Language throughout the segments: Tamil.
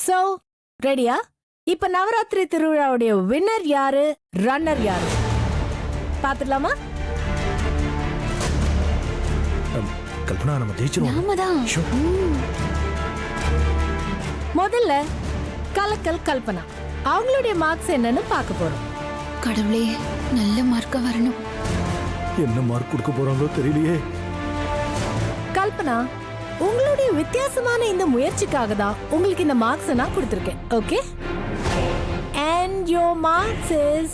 சோ ரெடியா? இப்ப நவராத்திரி திருவிழாவுடைய வின்னர் யாரு, ரன்னர் யாரு பாத்துடலாமா? கல்பனா நம்ம ஜெயிச்சிருவோம். முதல்ல கலக்கல் கல்பனா அவங்களுடைய மார்க்ஸ் என்னன்னு பார்க்க போறோம். கடவுளே, நல்ல மார்க்கா வரணும். என்ன மார்க் கொடுக்க போறாங்களோ தெரியலையே. கல்பனா, உங்களுடைய வித்தியாசமான இந்த முயற்சிக்காக தான் உங்களுக்கு இந்த மார்க்ஸ் நான் கொடுத்திருக்கேன். Okay, and your marks is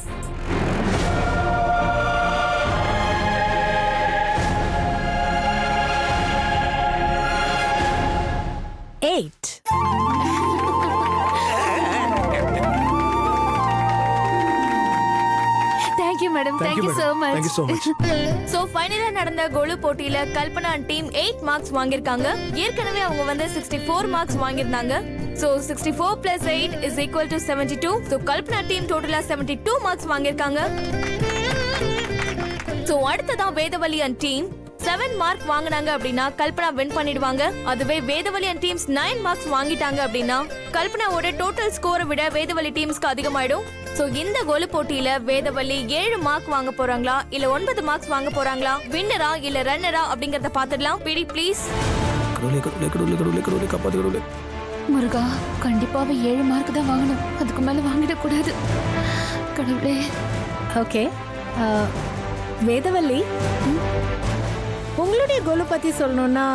eight. Thank you madam. Thank you so much. Thank you so much. So ஃபைனலா நடந்த கோலு போட்டியில கல்பனா டீம் 8 மார்க்ஸ் வாங்கிருக்காங்க. ஏற்கனவே அவங்க வந்து 64 மார்க்ஸ் வாங்கிருந்தாங்க. So 64 plus 8 is equal to 72. So Kalpana team டோட்டலா 72 மார்க்ஸ் வாங்கிருக்காங்க. சோ அடுத்ததா வேதவலி அண்ட் டீம் 7 மார்க் வாங்குனாங்க அப்படின்னா கல்பனா வின் பண்ணிடுவாங்க. அதுவே வேதவலி அண்ட் டீம்ஸ் 9 மார்க்ஸ் வாங்கிட்டாங்க அப்படின்னா கல்பனாவோட டோட்டல் ஸ்கோரை விட வேதவலி டீம்ஸ்க்கு அதிகமாயிடும். சோ இந்த கோலு போட்டியில வேதவல்லி 7 மார்க் வாங்க போறாங்களா இல்ல 9 மார்க்ஸ் வாங்க போறாங்களா, வின்னரா இல்ல ரன்னரா அப்படிங்கறத பாத்துடலாம். பிடி ப்ளீஸ். முருகா, கண்டிப்பாவே 7 மார்க் தான் வாங்கணும். அதுக்கு மேல வாங்கிட கூடாது. கடவுளே. ஓகே, வேதவல்லி, உங்களுடைய கோலு பத்தி சொல்லணும்னா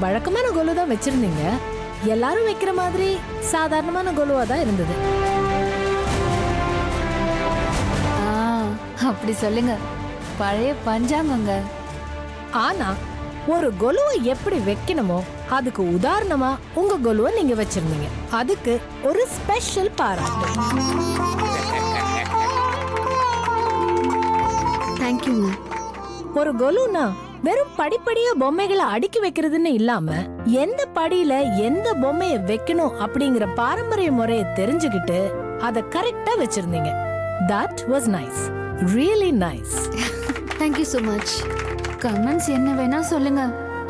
வழக்கமான கோலு தான் வச்சிருந்தீங்க. எல்லாரும் வைக்கிற மாதிரி சாதாரணமான கோலுவா தான் இருந்தது. அப்படி சொல்லுங்க, பழைய பஞ்சாங்கங்க. ஆனா ஒரு கொலுவை எப்படி வைக்கணுமோ அதுக்கு உதாரணமா உங்க கொலுவை நீங்க வச்சிருந்தீங்க. அதுக்கு ஒரு ஸ்பெஷல் பாராட்டு. தேங்க்யூங்க. ஒரு கொலுனா வெறும் படிப்படியா பொம்மைகளை அடுக்கி வைக்கிறதுன்னு இல்லாம எந்த படியில எந்த பொம்மைய வைக்கணும் அப்படிங்கிற பாரம்பரிய முறையை தெரிஞ்சுக்கிட்டு அதை கரெக்டா வச்சிருந்தீங்க. That was nice. Really nice. Thank you so much. Comments என்ன வேணா சொல்லுங்க,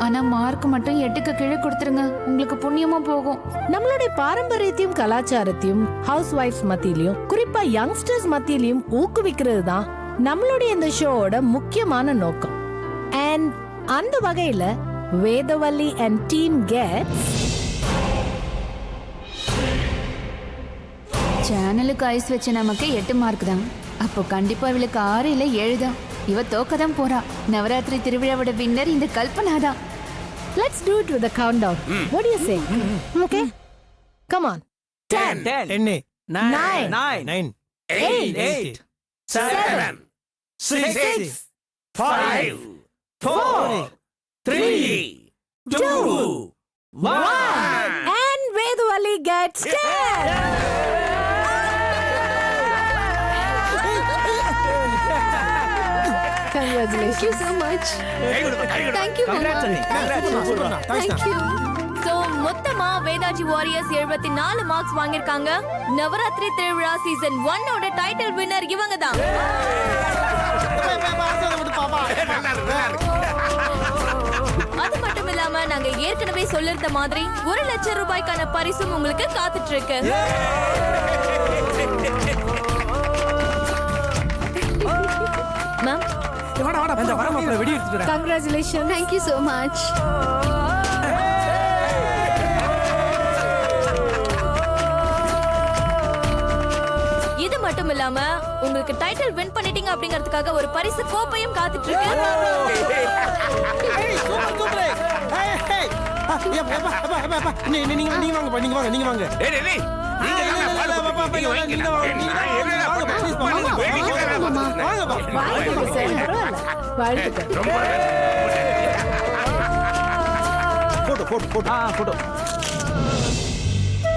ஆனா மார்க் மட்டும் 8க்கு கீழே கொடுத்துருங்க. உங்களுக்கு புண்ணியமா போகும். நம்மளுடைய பாரம்பரியத்தையும் கலாச்சாரத்தையும் ஹவுஸ் ஒய்ஃப்ஸ் மத்தியிலையும் குறிப்பா யங்ஸ்டர்ஸ் மத்தியிலையும் ஊக்குவிக்கிறது தான் நம்மளுடைய இந்த ஷோவோட முக்கியமான நோக்கம். அண்ட் அந்த வகையில வேதவல்லி அண்ட் டீம் கெட்ஸ் சேனலுக்கு ஐஸ் வச்ச நமக்கு 8 மார்க் தான். அப்போ கண்டிப்பா இவளுக்கு 6 இல்ல 7 தான். இவ தோக்கதான் போறா. நவராத்திரி திருவிழாவோட வின்னர் இந்த கல்பனா தான். Let's do it with a countdown. What do you say? Okay, come on. 10 9 9 8 7 6 5 4 3 2 1 and Vedavali gets 10. Congratulations. Thank you so much. Thank you mama. Thank you. So மொத்தமா வேதாஜி வாரியர்ஸ் 74 மார்க்ஸ் வாங்கிருக்காங்க. நவராத்திரி திருவிழா சீசன் 1 ஓட டைட்டில் வின்னர் இவங்க தான். அது மட்டும் இல்லாம நாங்க ஏற்கனவே சொல்லிருந்த மாதிரி 1 லட்சம் ரூபாய்க்கான பரிசும் உங்களுக்கு காத்துட்டு இருக்கு. Ma'am, Congratulations. Thank you so much. இது மட்டும் இல்லாம உங்களுக்கு டைட்டில் வின் பண்ணிட்டீங்க அப்படிங்கிறதுக்காக ஒரு பரிசு கோப்பையும் காத்துட்டு இருக்கு.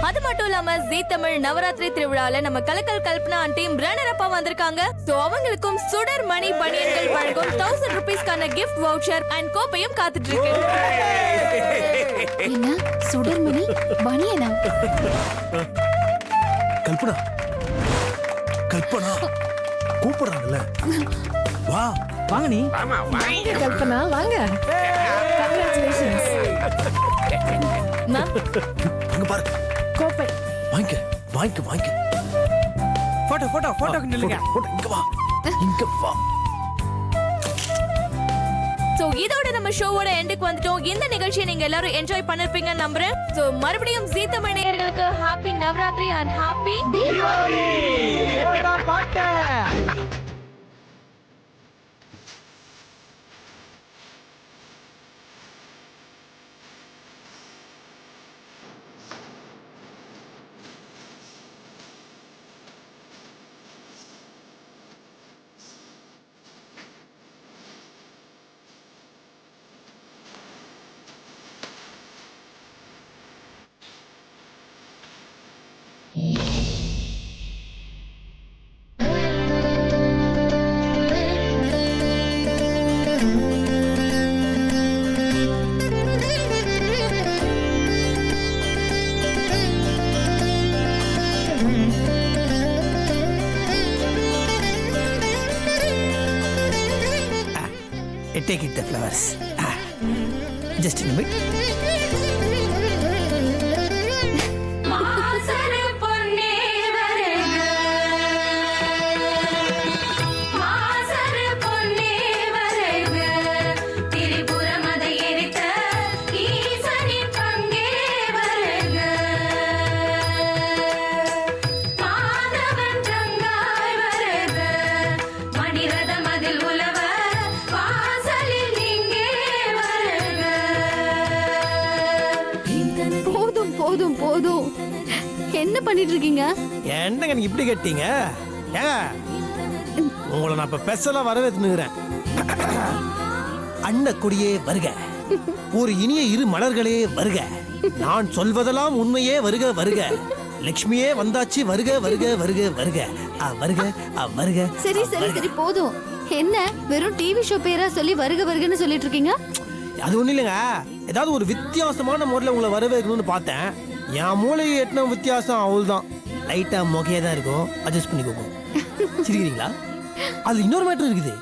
அது மட்டும் இல்லாம ஜீ தமிழ் நவராத்திரி திருவிழால நம்ம கலக்கல் கல்பனா டீம் ரன்னர் அப்பா வந்திருக்காங்க. சோ அவங்களுக்கும் சுடர் மணி பனியன்கள் வழங்கும் 1000 ரூபீஸ்க்கான gift voucher and கோப்பையும் காத்துட்டு இருக்கு. என்ன சுடர் மணி பனியனா? கல்பனா கூப்பிடுறாங்கல்ல, வா வாங்க. நீ கல்பனா வாங்க. Congratulations. மேம், அங்க பாரு கோப்பை. வாங்கிக்க வாங்கிக்க வாங்கிக்க. போட்டோ போட்டோ போட்டோக்கு நில்லுங்க. போட்டோ, இங்க வா இங்க வா. சோ இதோட நம்ம ஷோவோட எண்டுக்கு வந்துட்டோம். இந்த நிகழ்ச்சியை நீங்க எல்லாரும் என்ஜாய் பண்ணிருப்பீங்கன்னு நம்புறேன். சோ மறுபடியும் ஜீ தமிழ் நேயர்களுக்கு happy Navaratri and happy Deepavali. Take it the flowers. Just in a bit. போதும் போதும். என்ன பண்ணிட்டு இருக்கீங்க? என்னங்க நீங்க இப்படி கேட்டீங்க? ஏங்க உங்களை நான் இப்ப பெசலா வரவேற்றுனுகிறேன். அண்ண கொடியே வருக, ஒரு இனிய இரு மலர்களே வருக, நான் சொல்வதெல்லாம் உண்மையே வருக வருக, லட்சுமியே வந்தாச்சு வருக வருக வருக வருக, வருக வருக. சரி சரி சரி போதும். என்ன வெறும் டிவி ஷோ பேரா சொல்லி வருக வருகன்னு சொல்லிட்டு இருக்கீங்க? அது ஒண்ணு இல்லைங்க, ஏதாவது ஒரு வித்தியாசமான முறையில் உங்களை வரவேற்கணும்னு பார்த்தேன். என் மூளையை எட்டின வித்தியாசம் அவள்தான். லைட்டா மொகையா தான் இருக்கும், அட்ஜஸ்ட் பண்ணிக்கோங்க. சிரிக்கிறீங்களா? அது இன்னொரு மேட்டர் இருக்குது.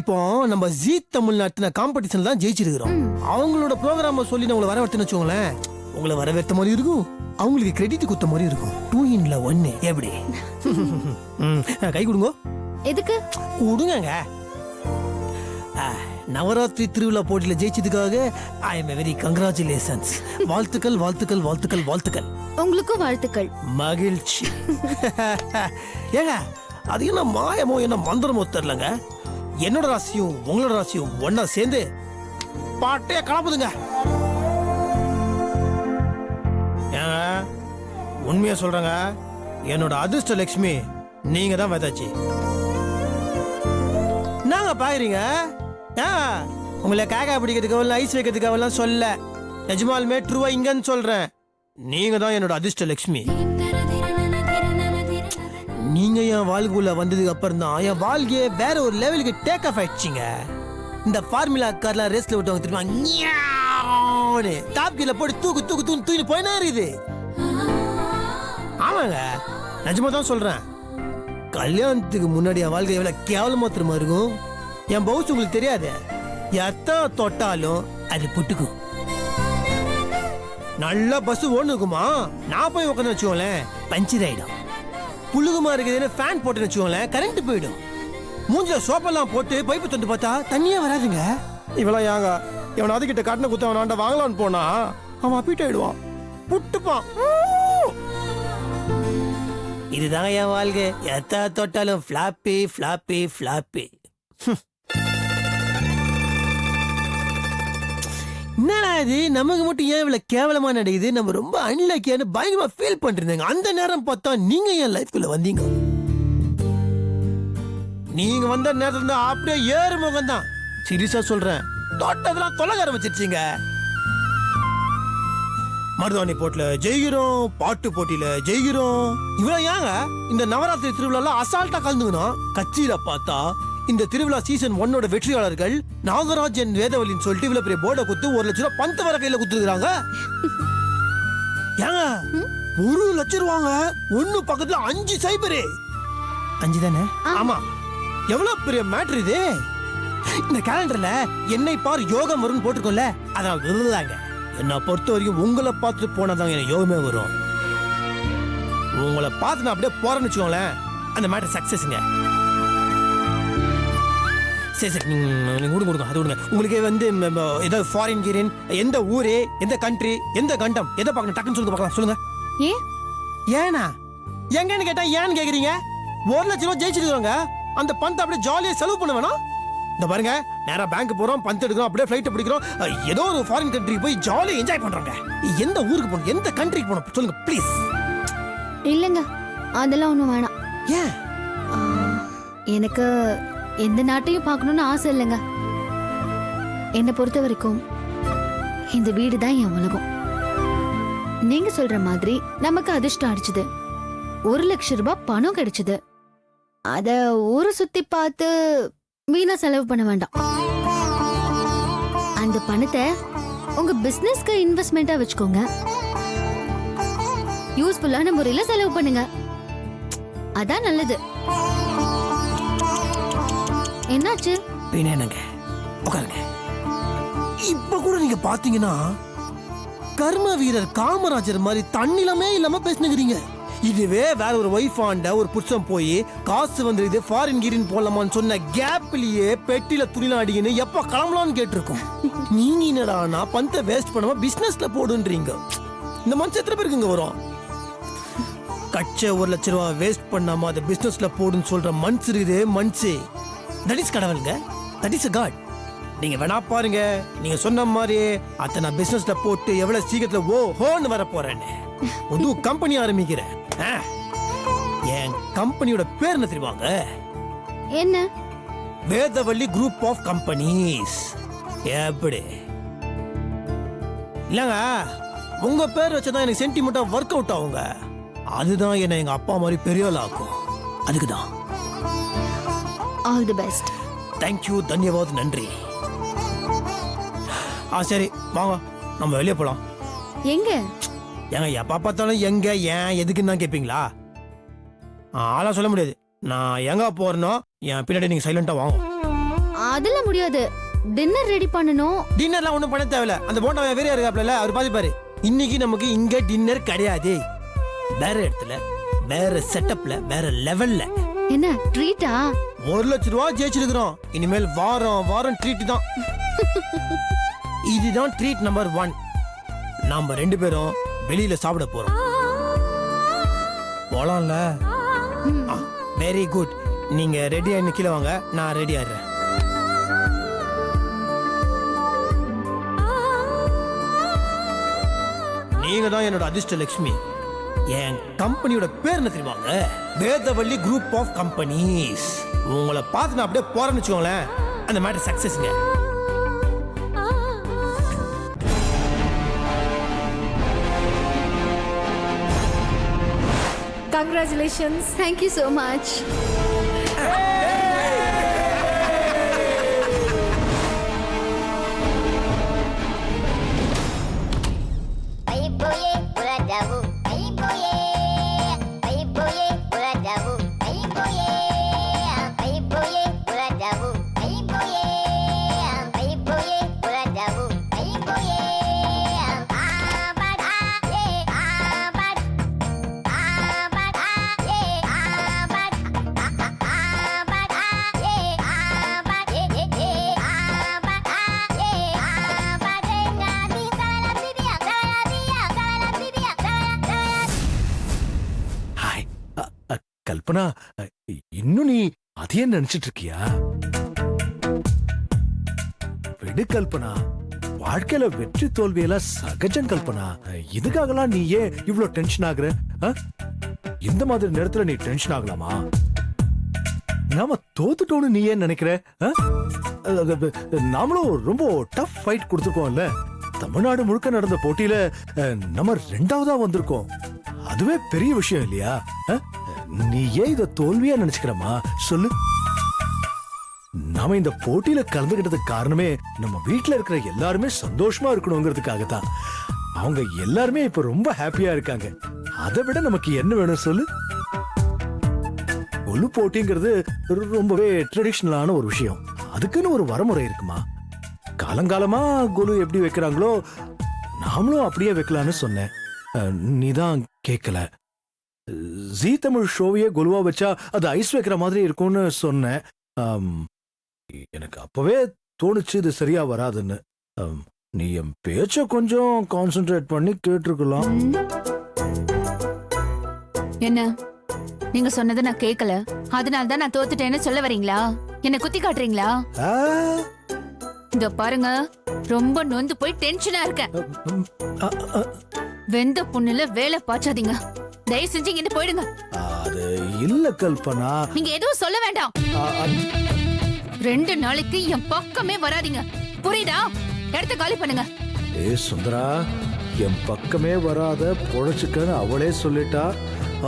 இப்போ நம்ம ஜீ தமிழ் நடத்தின காம்படிஷன் தான் ஜெயிச்சிருக்கிறோம். அவங்களோட ப்ரோக்ராம சொல்லி உங்களை வரவேற்றுன்னு வச்சுக்கோங்களேன், உங்களை வரவேற்ற மாதிரி இருக்கும், அவங்களுக்கு கிரெடிட் குத்த மாதிரி இருக்கும். 2 in 1 எப்படி? கை கொடுங்க. எதுக்கு கொடுங்க. நவராத்திரி திருவிழா போட்டியில ஜெயிச்சதுக்காக ஐ எம் வெரி கங்க்ராச்சுலேஷன்ஸ். வாழ்த்துக்கள் வாழ்த்துக்கள் வாழ்த்துக்கள் வாழ்த்துக்கள். உங்களுக்கும் வாழ்த்துக்கள். மகிழ்ச்சி. ஏங்க அது என்ன மாயமோ என்ன மந்திரமோ தெரியலங்க, என்னோட ராசியும் உங்களோட ராசியும் ஒன்னா சேர்ந்து பாட்டையே கலப்புதுங்க. ஏங்க உண்மையா சொல்றேங்க, என்னோட அதிர்ஷ்ட லட்சுமி நீங்க தான் வந்தாச்சு. நாங்க பாக்குறீங்க உங்களை காக்கா பிடிக்கிறதுக்கு ஐஸ் வைக்கிறதுக்கு சொல்ல, நிஜமாலுமே ட்ரூவா இங்கன்னு சொல்றேன், நீங்க தான் என்னோட அதிர்ஷ்ட லட்சுமி. நீங்க என் வாழ்க்கைக்குள்ள வந்ததுக்கு அப்புறம் தான் என் வாழ்க்கையே வேற ஒரு லெவலுக்கு டேக் ஆஃப் ஆயிடுச்சுங்க. இந்த ஃபார்முலா கார்லாம் ரேஸ்ல விட்டவங்க தெரியுமா, டாப் கீழ போட்டு தூக்கு தூக்கு தூக்கு தூக்கி போயினா இருக்குது. ஆமாங்க நிஜமா தான் சொல்றேன், கல்யாணத்துக்கு முன்னாடி என் வாழ்க்கை எவ்வளவு கேவலமா திரும்ப இருக்கும். என் பவுஸ் உங்களுக்கு தெரியாது, எத்த தொட்டாலும் அது புட்டுக்கும். நல்ல பஸ் ஓடுன்னு இருக்குமா, நான் போய் உட்காந்து வச்சுக்கோங்களேன் பஞ்சர் ஆயிடும். புழுகுமா இருக்குதுன்னு ஃபேன் போட்டு வச்சுக்கோங்களேன் கரண்ட் போயிடும். மூஞ்சில சோப்பெல்லாம் போட்டு பைப்பு தொண்டு பார்த்தா தண்ணியே வராதுங்க. இவெல்லாம் ஏங்க எவனாவது கிட்ட கட்டண குத்த அவனாண்ட வாங்கலான்னு போனா அவன் அப்பீட் ஆயிடுவான், புட்டுப்பான். இதுதாங்க என் வாழ்க்கை, எத்த தொட்டாலும் ஃபிளாப்பி ஃபிளாப்பி ஃபிளாப்பி. என்னடா இது நமக்கு மட்டும் ஏன் இவ்வளவு கேவலமா நடக்குது, நம்ம ரொம்ப அன்லக்கியானு பயங்கரமா ஃபீல் பண்ணிருந்தேங்க. அந்த நேரம் பார்த்தா நீங்க என் லைஃப்குள்ள வந்தீங்க. நீங்க வந்த நேரத்துல தான் அப்படியே ஏறு முகம் தான். சீரியஸா சொல்றேன், தோட்டத்தெல்லாம் தொலைக ஆரம்பிச்சிருச்சீங்க. மருதாணி போட்டில ஜெயிக்கிறோம், பாட்டு போட்டியில ஜெயிக்கிறோம். இவ்வளவு ஏங்க இந்த நவராத்திரி திருவிழா அசால்ட்டா கலந்துக்கணும். கட்சியில பார்த்தா இந்த திருவிழா சீசன் 1 வெற்றியாளர்கள் நாகராஜன் வேதவலின்னு சொல்லிட்டு இவ்வளவு பெரிய போர்டை குத்து 1 லட்சம் ரூபாய் பந்து வர கையில குத்துருக்காங்க. ஏங்க 1 லட்சம் ரூபாங்க, 1 பக்கத்துல 5 சைபரு. 5 தானே? ஆமா. எவ்வளவு பெரிய மேட்டர் இது. இந்த கேலண்டர்ல என்னை பார் யோகம் வரும்னு போட்டுக்கோல, அதான் விருதாங்க. என்ன பொறுத்த வரைக்கும் உங்களை பார்த்துட்டு போனாதான் எனக்கு யோகமே வரும். உங்களை பார்த்து நான் அப்படியே போறேன்னு வச்சுக்கோங்களேன், அந்த மேட்டர் சக்சஸ்ங்க. சரி சரி, நீங்க கொடுங்க அது விடுங்க. உங்களுக்கு வந்து ஏதாவது ஃபாரின் கீரின், எந்த ஊரு, எந்த கண்ட்ரி, எந்த கண்டம், எதை பார்க்கணும் டக்குன்னு சொல்லுங்க பார்க்கலாம். சொல்லுங்க. ஏன் ஏனா எங்கன்னு கேட்டா ஏன்னு கேக்குறீங்க? 1 லட்சம் ரூபாய் ஜெயிச்சிருக்காங்க, அந்த பணத்தை அப்படியே ஜாலியா செலவு பண்ண வேணாம்? இந்த பாருங்க, நேரா பேங்க் போறோம், பணத்தை எடுக்கிறோம், அப்படியே ஃபிளைட் பிடிக்கிறோம், ஏதோ ஒரு ஃபாரின் கண்ட்ரிக்கு போய் ஜாலியா என்ஜாய் பண்றாங்க. எந்த ஊருக்கு போகணும், எந்த கண்ட்ரிக்கு போகணும் சொல்லுங்க ப்ளீஸ். இல்லைங்க, அதெல்லாம் ஒன்றும் வேணாம். ஏன்? ஆ, எனக்கு எந்த நாட்டையும் பார்க்கணும்னு ஆசை இல்லைங்க. என்னை பொறுத்த வரைக்கும் இந்த வீடு தான் என் உலகம். நீங்க சொல்ற மாதிரி நமக்கு அதிர்ஷ்டம் அடிச்சது, 1 லட்சம் ரூபாய் பணம் கிடைச்சது. அத ஊரை சுத்தி பார்த்து வீணா செலவு பண்ண வேண்டாம். அந்த பணத்தை உங்க பிசினஸ்க்கு இன்வெஸ்ட்மெண்டா வச்சுக்கோங்க. யூஸ்ஃபுல்லான முறையில செலவு பண்ணுங்க, அதான் நல்லது. என்னாச்சு? என்னங்க உட்காருங்க. இப்ப கூட நீங்க பாத்தீங்கன்னா கர்ம வீரர் காமராஜர் மாதிரி தண்ணிலமே இல்லாம பேசினுக்கிறீங்க. இதுவே வேற ஒரு ஒய்ஃப் ஆண்ட ஒரு புருஷன் போய் காசு வந்துருது ஃபாரின் கீரின் போடலாமான்னு சொன்ன கேப்லயே பெட்டில துணிலாம் அடிக்கன்னு எப்ப கிளம்பலாம்னு கேட்டிருக்கோம். நீங்க என்னடானா பணத்தை வேஸ்ட் பண்ணாம பிசினஸ்ல போடுன்றீங்க. இந்த மனுஷன் எத்தனை பேருக்கு இங்க வரும்? கச்ச 1 லட்சம் ரூபாய் வேஸ்ட் பண்ணாம அதை பிசினஸ்ல போடுன்னு சொல்ற மனுஷு இருக்குது. மனுஷு தட் இஸ் கடவுளுங்க, தட் இஸ் காட். நீங்க வேணா பாருங்க, நீங்க சொன்ன மாதிரி அத நான் பிசினஸ்ல போட்டு எவ்வளவு சீக்கிரத்துல ஹோன்னு வர போறேன்னு புது கம்பெனி ஆரம்பிக்கிறேன். என் கம்பெனியோட பேர் என்ன தெரியுமாங்க? என்ன? Vedavalli group of companies. எப்படி இல்லங்க, உங்க பேர் வச்சதான் எனக்கு சென்டிமெண்டா ஒர்க் அவுட் ஆகுங்க. அதுதான் என்ன எங்க அப்பா மாதிரி பெரிய ஆள் ஆக்கும். அதுக்குதான். All the best. தேங்க்யூ, தன்யவாத், நன்றி. சரி வாங்க நம்ம வெளியே போலாம். எங்க? ஏங்க எப்ப பார்த்தாலும் எங்க ஏன் எதுக்குன்னு தான் கேட்பீங்களா? ஆளா சொல்ல முடியாது. நான் எங்க போறேனோ என் பின்னாடி நீங்க சைலண்டா வாங்க. அதெல்லாம் முடியாது, டின்னர் ரெடி பண்ணனும். டின்னர்லாம் ஒண்ணும் பண்ண தேவையில்ல. அந்த போண்டா வேற இருக்காப்ல, அவர் பாத்துப்பாரு. இன்னைக்கு நமக்கு இங்க டின்னர் கிடையாது, வேற இடத்துல, வேற செட்டப்ல, வேற லெவல்ல. என்ன ட்ரீட்டா? 1 லட்சம் ரூபாய் ஜெயிச்சிருக்கிறோம். இனிமேல் வாரம் வாரம் ட்ரீட் தான். இதுதான் ட்ரீட் நம்பர் 1. நாம 2 பேரும் வெளியில சாப்பிட போறோம். போலாம்ல? Very good. நீங்க ரெடி ஆயின்னு கீழே வாங்க, நான் ரெடி ஆயிடுறேன். நீங்க தான் என்னோட அதிர்ஷ்ட லட்சுமி. என் கம்பெனியோட பேர் என்ன தெரியுமாங்க? Vedavalli group of companies. உங்களை பார்த்து நான் அப்படியே போறேன்னு வச்சுக்கோங்களேன், அந்த மேட்டர் சக்சஸ்ங்க. Congratulations. Thank you so much. Kalpana, இன்னும் நீ அதையே நினைச்சிட்டு இருக்கியா? விடு கல்பனா, வாழ்க்கையில வெற்றி தோல்வியெல்லாம் சகஜம் கல்பனா. இதுக்காகலாம் நீ ஏன் இவ்வளவு டென்ஷன் ஆகுற? இந்த மாதிரி நேரத்துல நீ டென்ஷன் ஆகலாமா? நாம தோத்துட்டோன்னு நீ ஏன் நினைக்கிற? நாமளும் ரொம்ப டஃப் ஃபைட் கொடுத்துருக்கோம்ல. தமிழ்நாடு முழுக்க நடந்த போட்டியில நம்ம 2வதா வந்திருக்கோம். அதுவே பெரிய விஷயம் இல்லையா? நீ ஏன் இத தோல்வியா நினைச்சுக்கிறமா சொல்லு. நாம இந்த போட்டியில கலந்துகிட்டதுக்கு காரணமே நம்ம வீட்டுல இருக்கிற எல்லாருமே சந்தோஷமா இருக்கணுங்கிறதுக்காகத்தான். அவங்க எல்லாருமே இப்ப ரொம்ப ஹாப்பியா இருக்காங்க. அதை விட நமக்கு என்ன வேணும் சொல்லு. கொலு போட்டிங்கிறது ரொம்பவே ட்ரெடிஷனலான ஒரு விஷயம். அதுக்குன்னு ஒரு வரமுறை இருக்குமா? காலங்காலமா கொலு எப்படி வைக்கிறாங்களோ நாமளும் அப்படியே வைக்கலான்னு சொன்னேன். நீதான் கேட்கல. ஜீ தமிழ் ஷோவையே கொலுவா வச்சா அது ஐஸ் வைக்கிற மாதிரி இருக்கும்னு சொன்னேன். எனக்கு அப்பவே தோணுச்சு இது சரியா வராதுன்னு. நீ என் பேச்ச கொஞ்சம் கான்சென்ட்ரேட் பண்ணி கேட்டிருக்கலாம். என்ன நீங்க சொன்னதை நான் கேட்கல, அதனால தான் நான் தோத்துட்டேன்னு சொல்ல வரீங்களா? என்ன குத்தி காட்டுறீங்களா? ஆ, இந்த பாருங்க, ரொம்ப நொந்து போய் டென்ஷனா இருக்கேன். அ, அ, வெந்த புண்ணுல வேலை பாய்ச்சாதீங்க. தயவு செஞ்சு இங்க இருந்து போயிடுங்க. அது இல்ல கல்பனா. நீங்க எதுவும் சொல்ல வேண்டாம். அ, அ, 2 நாளைக்கு என் பக்கமே வராதீங்க, புரியுதா? இடத்த காலி பண்ணுங்க. சுந்தரா, என் பக்கமே வராத பொழைச்சுக்கன்னு அவளே சொல்லிட்டா.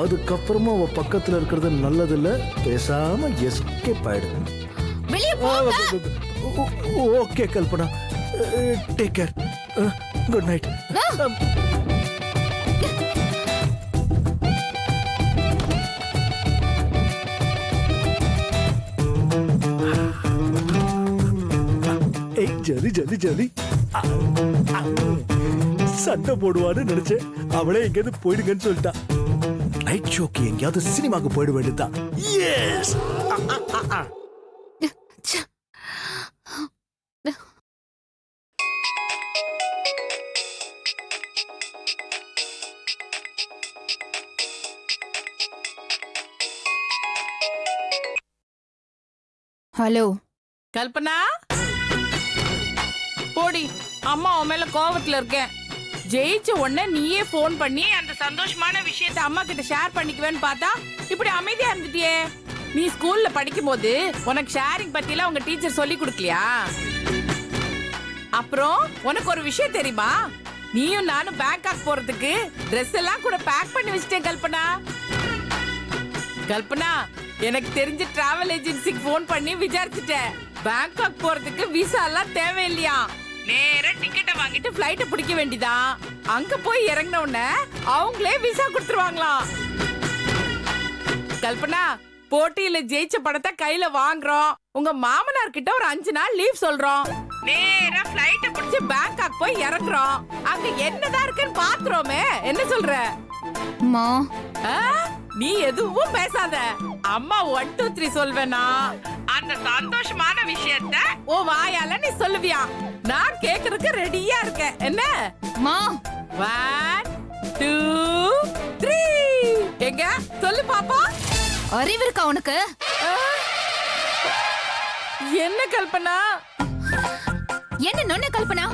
அதுக்கப்புறமா அவ பக்கத்துல இருக்கிறது நல்லதில்ல. பேசாம எஸ்கேப் ஆயிடு. வெளியே போங்க. Okay Kalpana, take care, good night. ஏய் ஜலி ஜலி ஜலி, சண்டை போடுவான்னு நினைச்சேன். அவளே எங்கேயாவது போயிடுங்கன்னு சொல்லிட்டா. நைட் ஷோக்கு எங்கேயாவது சினிமாக்கு போயிட வேண்டியதுதான். எஸ். ஹலோ கல்பனா, போடி. அம்மா உன் மேல கோவத்துல இருக்கேன். ஜெயிச்ச உடனே நீயே போன் பண்ணி அந்த சந்தோஷமான விஷயத்தை அம்மா கிட்ட ஷேர் பண்ணிக்குவேன்னு பார்த்தா இப்படி அமைதியா இருந்துட்டியே. நீ ஸ்கூல்ல படிக்கும் போது உனக்கு ஷேரிங் பத்திலாம் உங்க டீச்சர் சொல்லி கொடுக்கலையா? அப்புறம் உனக்கு ஒரு விஷயம் தெரியுமா? நீயும் நானும் பேங்காக் போறதுக்கு ட்ரெஸ் எல்லாம் கூட பேக் பண்ணி வச்சிட்டேன் கல்பனா. கல்பனா, எனக்கு தெரிஞ்ச டிராவல் ஏஜென்சிக்கு போன் பண்ணி விசாரிச்சுட்டேன். பேங்காக் போறதுக்கு விசா எல்லாம் தேவையில்லையா. நேரா டிக்கெட்டை வாங்கிட்டு ஃப்ளைட்டை பிடிக்க வேண்டியதான். அங்க போய் இறங்கின உடனே அவங்களே விசா கொடுத்துருவாங்களாம். கல்பனா, போட்டியில ஜெயிச்ச படத்தை கையில வாங்குறோம். உங்க மாமனார் கிட்ட ஒரு 5 நாள் லீவ் சொல்றோம். நேரா ஃப்ளைட்டை பிடிச்சு பேங்காக் போய் இறங்குறோம். அங்க என்னதான் இருக்குன்னு பாத்துறோமே. என்ன சொல்ற? அம்மா, ஆ? நீ எதுவும் பேசாத. அம்மா 1 2 3 சொல்வேனா அந்த சந்தோஷமான விஷயத்த ஓ வாயால நீ சொல்லுவியா? நான் கேக்குறதுக்கு ரெடியா இருக்கேன். என்ன? அம்மா, 1 2 3 எங்க சொல்லு பாப்பா. அறிவு இருக்கா உனக்கு? ஆ? என்ன கல்பனா? என்ன நொன்ன கல்பனா?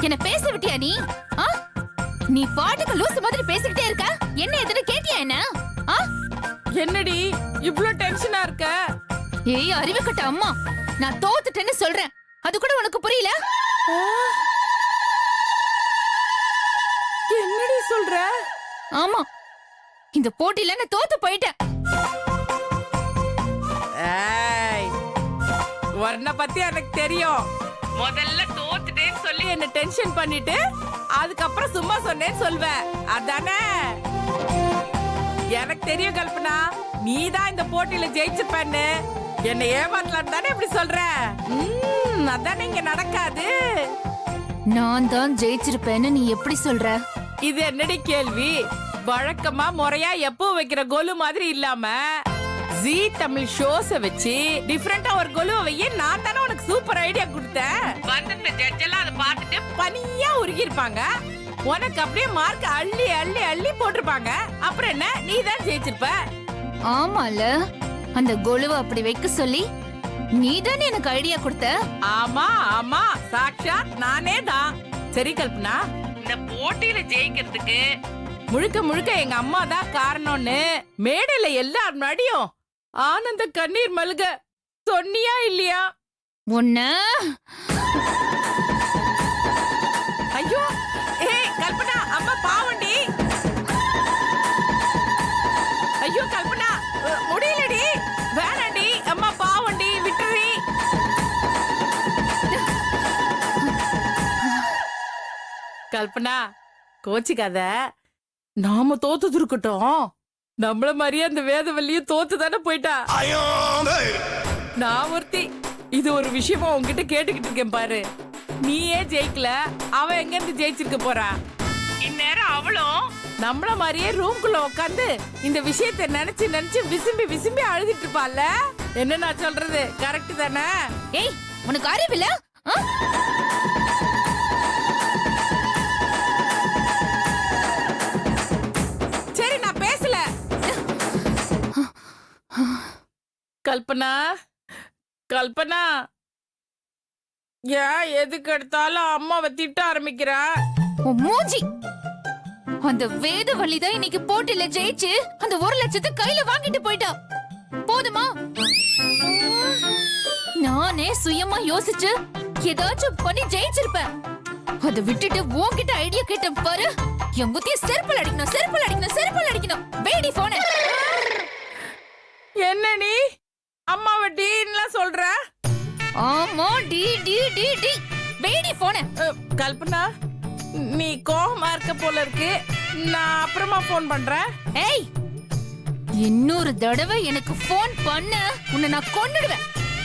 என்ன பேச விட்டியா நீ? ஆ? நீ பாட்டுக்கு லூசு மாதிரி பேசிக்கிட்டே இருக்க. என்ன எதுன்னு கேட்டியா என்ன? ஆ? என்னடி இவ்ளோ டென்ஷனா இருக்க? ஏய் அறிவு கட்ட அம்மா, நான் தோத்துட்டேன்னு சொல்றேன். அது கூட உனக்கு புரியல? என்னடி சொல்ற? ஆமா, இந்த போட்டியில நான் தோத்து போயிட்டேன். ஏய், உன்னை பத்தி எனக்கு தெரியும். முதல்ல தோத்துட்டேன்னு சொல்லி என்ன டென்ஷன் பண்ணிட்டு அதுக்கப்புறம் சும்மா சொன்னேன்னு சொல்வேன். அதானே? எனக்கு தெரியும் கல்பனா, நீதான் இந்த போட்டியில ஜெயிச்சிருப்பேன்னு. என்ன ஏமாத்தலாம் தானே இப்படி சொல்ற? அதானே இங்க நடக்காது. நான் தான் ஜெயிச்சிருப்பேன்னு நீ எப்படி சொல்ற? இது என்னடி கேள்வி? வழக்கமா முறையா எப்போ வைக்கிற கோலு மாதிரி இல்லாம ஜீ தமிழ் ஷோஸ வச்சு டிஃபரெண்டா ஒரு கோலுவை வைய நான் தானே உனக்கு சூப்பர் ஐடியா கொடுத்தேன். வந்திருந்த ஜட்ஜ் எல்லாம் அதை பார்த்துட்டு பனியா உருகி இருப்பாங்க. உனக்கு அப்படியே மார்க் அள்ளி அள்ளி அள்ளி போட்டிருப்பாங்க. அப்புறம் என்ன, நீ தான் ஜெயிச்சிருப்ப. ஆமால, அந்த கொலுவை அப்படி வைக்க சொல்லி நீ தானே எனக்கு ஐடியா கொடுத்த. ஆமா ஆமா, சாக்ஷாத் நானே தான். சரி கல்பனா, இந்த போட்டியில ஜெயிக்கிறதுக்கு முழுக்க முழுக்க எங்க அம்மா தான் காரணம்னு மேடையில எல்லார் முன்னாடியும் ஆனந்த கண்ணீர் மல்க சொன்னியா இல்லையா? உன்ன ஐயோ, ஏய் கல்பனா, அம்மா பாவண்டி. ஐயோ கல்பனா, முடியலடி, வேணாண்டி, அம்மா பாவண்டி, விட்டுறி. கல்பனா, கோச்சிக்காத. நாம தோத்தது இருக்கட்டும், நம்மள மாதிரியே அந்த வேதவல்லியும் தோத்து தானே போயிட்டா. நான் ஒருத்தி இது ஒரு விஷயமா உன்கிட்ட கேட்டுக்கிட்டு இருக்கேன் பாரு. நீயே ஜெயிக்கல, அவ எங்க இருந்து ஜெயிச்சிருக்க போறா? இந்நேரம் அவளும் நம்மள மாதிரியே ரூம்குள்ள உட்காந்து இந்த விஷயத்தை நினைச்சு நினைச்சு விசும்பி விசும்பி அழுதுட்டு இருப்பால. என்ன நான் சொல்றது கரெக்ட் தானே? ஏய் உனக்கு அறிவில்ல? சரி நான் பேசல. கல்பனா கல்பனா, ஏன் எதுக்கு எடுத்தாலும் அம்மாவை திட்ட ஆரம்பிக்கிறா? உன் மூஞ்சி. அந்த வேதவள்ளி தான் இன்னைக்கு போட்டியில ஜெயிச்சு அந்த 1 லட்சத்தை கையில வாங்கிட்டு போயிட்டா. போதுமா? நானே சுயமா யோசிச்சு ஏதாச்சும் பண்ணி ஜெயிச்சிருப்பேன். அதை விட்டுட்டு உன்கிட்ட ஐடியா கேட்ட பாரு. என் புத்திய செருப்பல் அடிக்கணும், செருப்பல் அடிக்கணும், செருப்பல் அடிக்கணும். வேடி போன. என்ன நீ அம்மாவை டீன்லாம் சொல்ற? ஆமா டி டி டி டி. வேடி போன. கல்பனா, நீ கோவமா இருக்க போல இருக்கு. நான் அப்புறமா போன் பண்றேன். ஏய், இன்னொரு தடவை எனக்கு போன் பண்ண உன்னை நான் கொன்னுடுவேன்.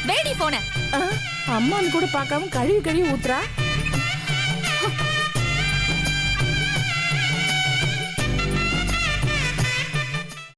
வேடி போன. அம்மான்னு கூட பார்க்காம கழுவி கழுவி ஊத்துறா.